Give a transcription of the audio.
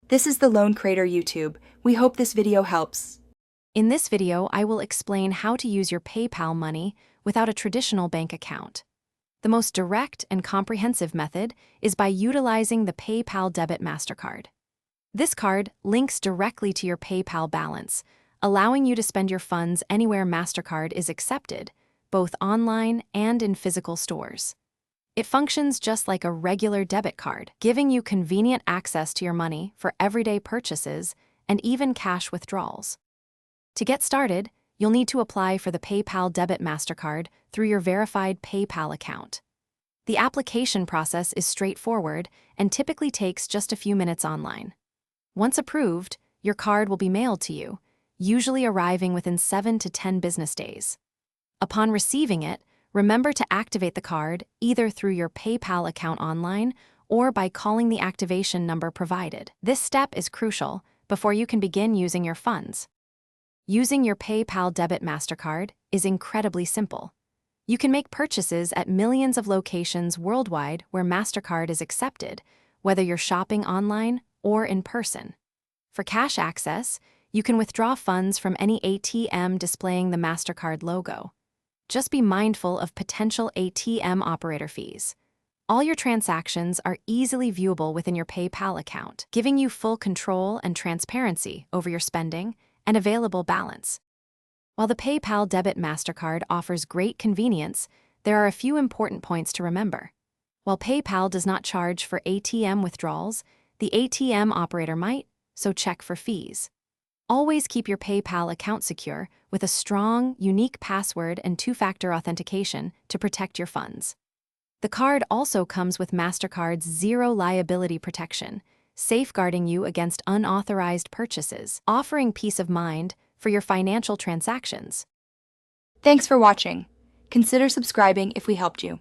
This is the Loan Creator YouTube. We hope this video helps. In this video, I will explain how to use your PayPal money without a traditional bank account. The most direct and comprehensive method is by utilizing the PayPal Debit MasterCard. This card links directly to your PayPal balance, allowing you to spend your funds anywhere MasterCard is accepted, both online and in physical stores. It functions just like a regular debit card, giving you convenient access to your money for everyday purchases and even cash withdrawals. To get started, you'll need to apply for the PayPal Debit MasterCard through your verified PayPal account. The application process is straightforward and typically takes just a few minutes online. Once approved, your card will be mailed to you, usually arriving within 7 to 10 business days. Upon receiving it, remember to activate the card either through your PayPal account online or by calling the activation number provided. This step is crucial before you can begin using your funds. Using your PayPal Debit MasterCard is incredibly simple. You can make purchases at millions of locations worldwide where MasterCard is accepted, whether you're shopping online or in person. For cash access, you can withdraw funds from any ATM displaying the MasterCard logo. Just be mindful of potential ATM operator fees. All your transactions are easily viewable within your PayPal account, giving you full control and transparency over your spending and available balance. While the PayPal Debit MasterCard offers great convenience, there are a few important points to remember. While PayPal does not charge for ATM withdrawals, the ATM operator might, so check for fees. Always keep your PayPal account secure with a strong, unique password and two-factor authentication to protect your funds. The card also comes with MasterCard's zero liability protection, safeguarding you against unauthorized purchases, offering peace of mind for your financial transactions. Thanks for watching. Consider subscribing if we helped you.